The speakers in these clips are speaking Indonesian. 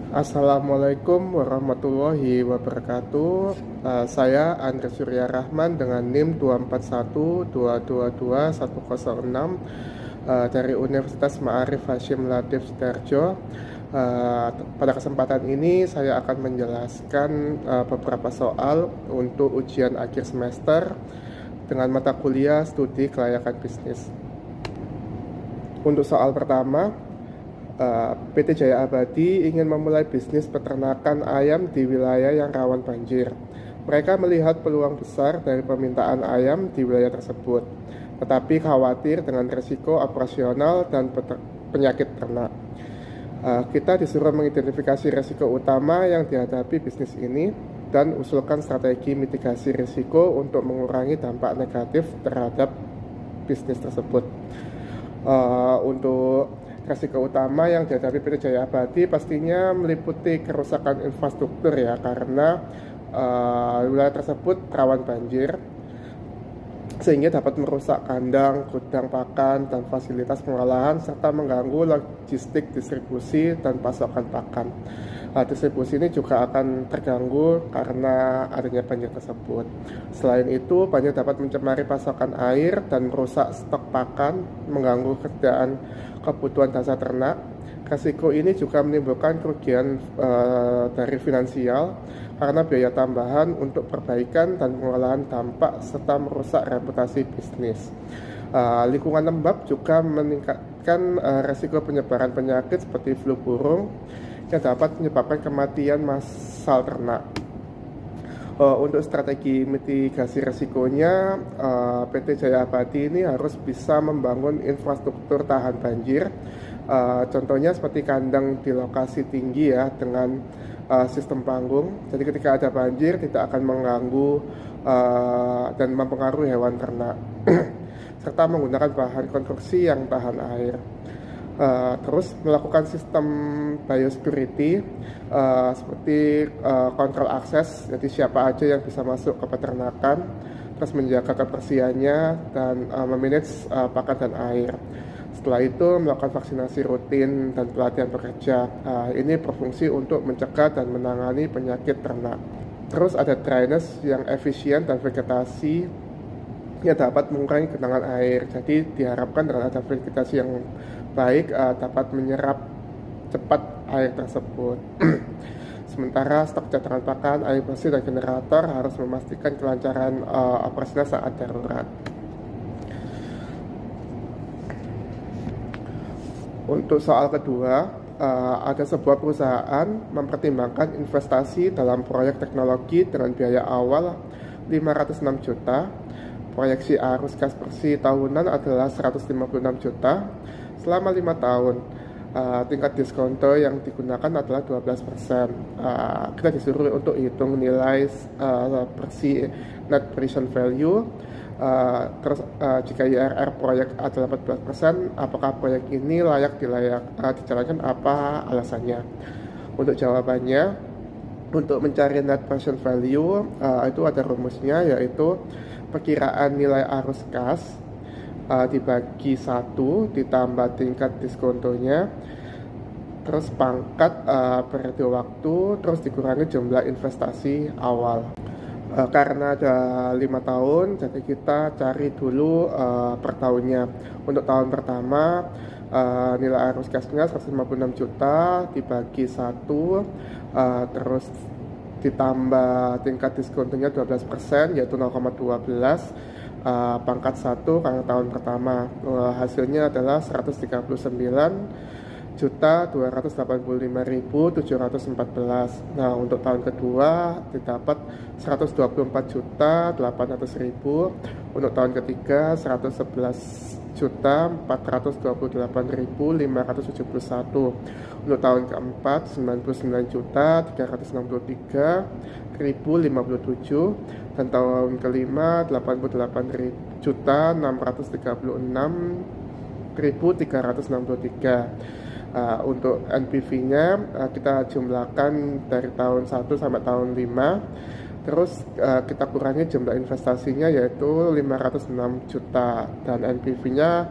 Assalamualaikum warahmatullahi wabarakatuh. Saya Andres Surya Rahman dengan NIM 241222106 dari Universitas Ma'arif Hasyim Latif Sudarjo. Pada kesempatan ini saya akan menjelaskan beberapa soal untuk ujian akhir semester dengan mata kuliah studi kelayakan bisnis. Untuk soal pertama, PT Jaya Abadi ingin memulai bisnis peternakan ayam di wilayah yang rawan banjir. Mereka melihat peluang besar dari permintaan ayam di wilayah tersebut, tetapi khawatir dengan risiko operasional dan penyakit ternak. Kita disuruh mengidentifikasi risiko utama yang dihadapi bisnis ini dan usulkan strategi mitigasi risiko untuk mengurangi dampak negatif terhadap bisnis tersebut. Untuk risiko utama yang dihadapi PT Jaya Abadi pastinya meliputi kerusakan infrastruktur ya, karena wilayah tersebut rawan banjir sehingga dapat merusak kandang, gudang pakan, dan fasilitas pengolahan serta mengganggu logistik distribusi dan pasokan pakan. Distribusi ini juga akan terganggu karena adanya banjir tersebut. Selain itu, banjir dapat mencemari pasokan air dan merusak stok pakan, mengganggu kerjaan kebutuhan dasar ternak. Risiko ini juga menimbulkan kerugian dari finansial karena biaya tambahan untuk perbaikan dan pengolahan dampak serta merusak reputasi bisnis. Lingkungan lembab juga meningkatkan risiko penyebaran penyakit seperti flu burung yang dapat menyebabkan kematian massal ternak. Untuk strategi mitigasi risikonya, PT Jaya Abadi ini harus bisa membangun infrastruktur tahan banjir. Contohnya seperti kandang di lokasi tinggi ya, dengan sistem panggung. Jadi ketika ada banjir tidak akan mengganggu dan mempengaruhi hewan ternak. Serta menggunakan bahan konstruksi yang tahan air. Terus melakukan sistem biosecurity seperti kontrol akses, jadi siapa aja yang bisa masuk ke peternakan, terus menjaga kebersihannya dan memanage pakan dan air. Setelah itu melakukan vaksinasi rutin dan pelatihan pekerja. Ini berfungsi untuk mencegah dan menangani penyakit ternak. Terus ada drainase yang efisien dan vegetasi yang dapat mengurangi genangan air. Jadi diharapkan dengan ada vegetasi yang baik dapat menyerap cepat air tersebut. Sementara stok cadangan pakan, air bersih, dan generator harus memastikan kelancaran operasional saat darurat. Untuk soal kedua, ada sebuah perusahaan mempertimbangkan investasi dalam proyek teknologi dengan biaya awal 506 juta. Proyeksi arus kas bersih tahunan adalah 156 juta selama 5 tahun. Tingkat diskonto yang digunakan adalah 12%. Kita disuruh untuk hitung nilai bersih net present value. Terus jika IRR proyek adalah 14%, apakah proyek ini layak dijalankan, apa alasannya? Untuk jawabannya, untuk mencari net present value itu ada rumusnya, yaitu perkiraan nilai arus kas dibagi 1 ditambah tingkat diskontonya, terus pangkat periode waktu, terus dikurangi jumlah investasi awal. Karena ada 5 tahun, jadi kita cari dulu per tahunnya. Untuk tahun pertama, nilai arus kasnya 156 juta dibagi 1, terus ditambah tingkat diskontonya 12%, yaitu 0,12, pangkat 1 karena tahun pertama. Hasilnya adalah 139.285.714. Nah, untuk tahun kedua didapat 124.800.000. Untuk tahun ketiga 111.428.571. Untuk tahun keempat 99.363.057. Dan tahun kelima 88.836.363. Untuk NPV-nya kita jumlahkan dari tahun 1 sampai tahun 5. Terus kita kurangi jumlah investasinya, yaitu 506 juta, dan NPV-nya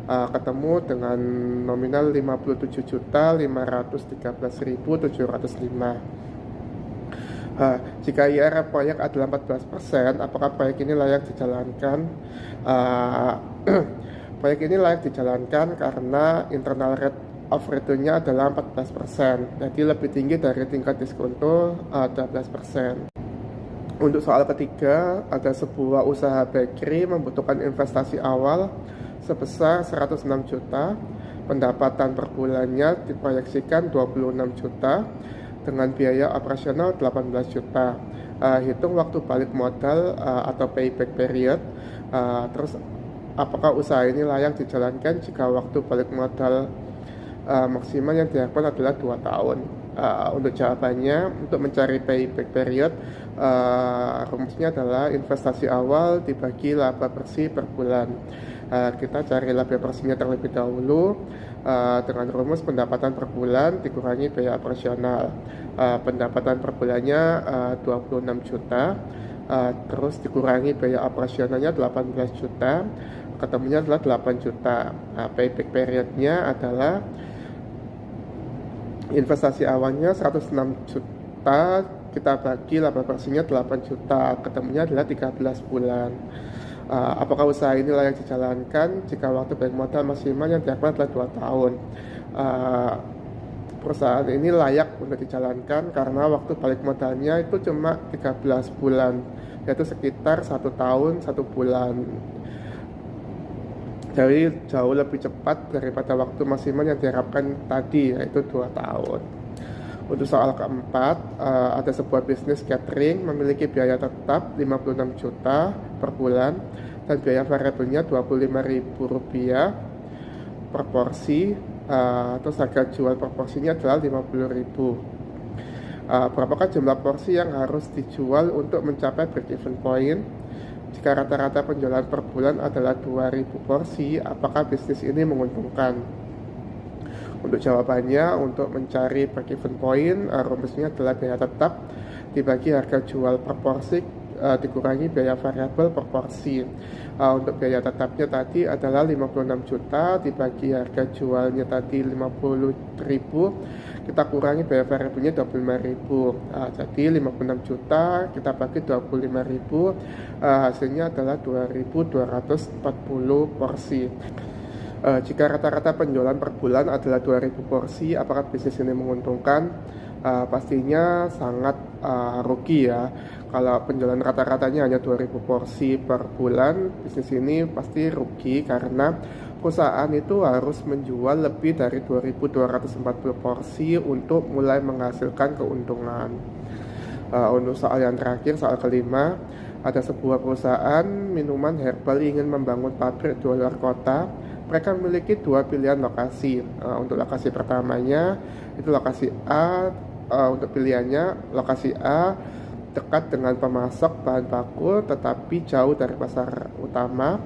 ketemu dengan nominal 57.513.705. Jika IRR proyek adalah 14%, apakah proyek ini layak dijalankan? Uh, Proyek ini layak dijalankan karena internal rate of return-nya adalah 14%, jadi lebih tinggi dari tingkat diskonto 12%. Untuk soal ketiga, ada sebuah usaha bakery membutuhkan investasi awal sebesar 106 juta, pendapatan per bulannya diproyeksikan 26 juta, dengan biaya operasional 18 juta. Hitung waktu balik modal atau payback period. Terus apakah usaha ini layak dijalankan jika waktu balik modal maksimal yang diharapkan adalah 2 tahun? Untuk jawabannya, untuk mencari payback period, rumusnya adalah investasi awal dibagi laba bersih per bulan. Kita cari laba bersihnya terlebih dahulu dengan rumus pendapatan per bulan dikurangi biaya operasional. Pendapatan per bulannya 26 juta, terus dikurangi biaya operasionalnya 18 juta, ketemunya adalah 8 juta. Payback periodnya adalah investasi awalnya 106 juta, kita bagi laba bersihnya 8 juta, ketemunya adalah 13 bulan. Apakah usaha ini layak dijalankan jika waktu balik modal maksimal yang diharapkan adalah 2 tahun? Perusahaan ini layak untuk dijalankan karena waktu balik modalnya itu cuma 13 bulan, yaitu sekitar 1 tahun 1 bulan. Jadi jauh lebih cepat daripada waktu maksimal yang diharapkan tadi, yaitu 2 tahun. Untuk soal keempat, ada sebuah bisnis catering memiliki biaya tetap 56 juta per bulan dan biaya variabelnya Rp25.000 per porsi, terus harga jual per porsinya adalah Rp50.000. Berapakah jumlah porsi yang harus dijual untuk mencapai break even point? Jika rata-rata penjualan per bulan adalah 2.000 porsi, apakah bisnis ini menguntungkan? Untuk jawabannya, untuk mencari break even point, rumusnya adalah biaya tetap dibagi harga jual per porsi dikurangi biaya variabel per porsi. Untuk biaya tetapnya tadi adalah 56 juta dibagi harga jualnya tadi 50.000, kita kurangi biaya variabelnya 25.000. Jadi 56 juta kita bagi 25.000, hasilnya adalah 2.240 porsi. Jika rata-rata penjualan per bulan adalah 2.000 porsi, apakah bisnis ini menguntungkan? Pastinya sangat rugi ya. Kalau penjualan rata-ratanya hanya 2.000 porsi per bulan, bisnis ini pasti rugi karena perusahaan itu harus menjual lebih dari 2.240 porsi untuk mulai menghasilkan keuntungan. Untuk soal yang terakhir, soal kelima, ada sebuah perusahaan minuman herbal ingin membangun pabrik di luar kota. Mereka memiliki 2 pilihan lokasi. Untuk lokasi pertamanya itu lokasi A. Untuk pilihannya, lokasi A dekat dengan pemasok bahan baku tetapi jauh dari pasar utama.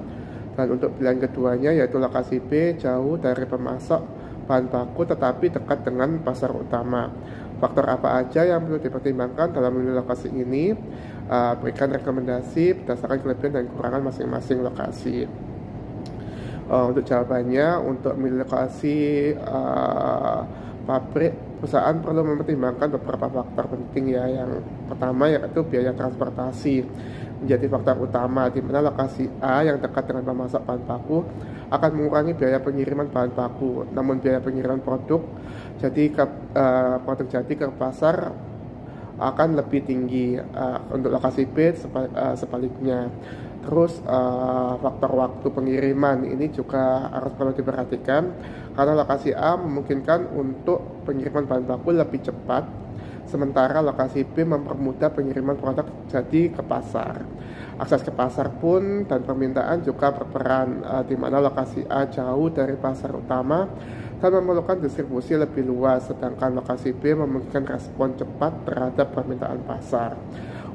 Dan untuk pilihan keduanya yaitu lokasi B, jauh dari pemasok bahan baku tetapi dekat dengan pasar utama. Faktor apa aja yang perlu dipertimbangkan dalam memilih lokasi ini? Berikan rekomendasi berdasarkan kelebihan dan kekurangan masing-masing lokasi. Untuk jawabannya, untuk memilih lokasi pabrik, perusahaan perlu mempertimbangkan beberapa faktor penting ya. Yang pertama yaitu biaya transportasi menjadi faktor utama, di mana lokasi A yang dekat dengan pemasok bahan baku akan mengurangi biaya pengiriman bahan baku, namun biaya pengiriman produk jadi ke pasar akan lebih tinggi. Untuk lokasi B sebaliknya. Terus faktor waktu pengiriman ini juga harus perlu diperhatikan karena lokasi A memungkinkan untuk pengiriman bahan baku lebih cepat, sementara lokasi B mempermudah pengiriman produk jadi ke pasar. Akses ke pasar pun dan permintaan juga berperan, di mana lokasi A jauh dari pasar utama dan memerlukan distribusi lebih luas, sedangkan lokasi B memungkinkan respon cepat terhadap permintaan pasar.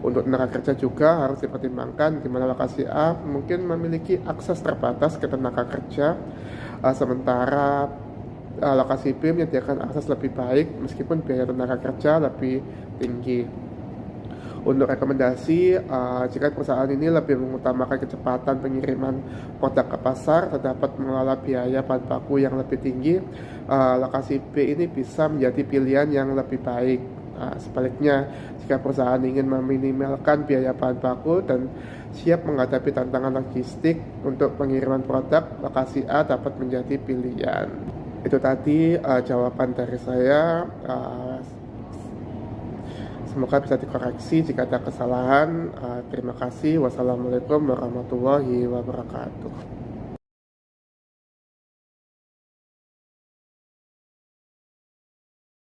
Untuk tenaga kerja juga harus dipertimbangkan, di mana lokasi A mungkin memiliki akses terbatas ke tenaga kerja, sementara lokasi B menyediakan akses lebih baik meskipun biaya tenaga kerja lebih tinggi. Untuk rekomendasi, jika perusahaan ini lebih mengutamakan kecepatan pengiriman produk ke pasar, terdapat mengelola biaya bahan baku yang lebih tinggi, lokasi B ini bisa menjadi pilihan yang lebih baik. Sebaliknya, jika perusahaan ingin meminimalkan biaya bahan baku dan siap menghadapi tantangan logistik untuk pengiriman produk, lokasi A dapat menjadi pilihan. Itu tadi jawaban dari saya. Semoga bisa dikoreksi jika ada kesalahan. Terima kasih. Wassalamualaikum warahmatullahi wabarakatuh.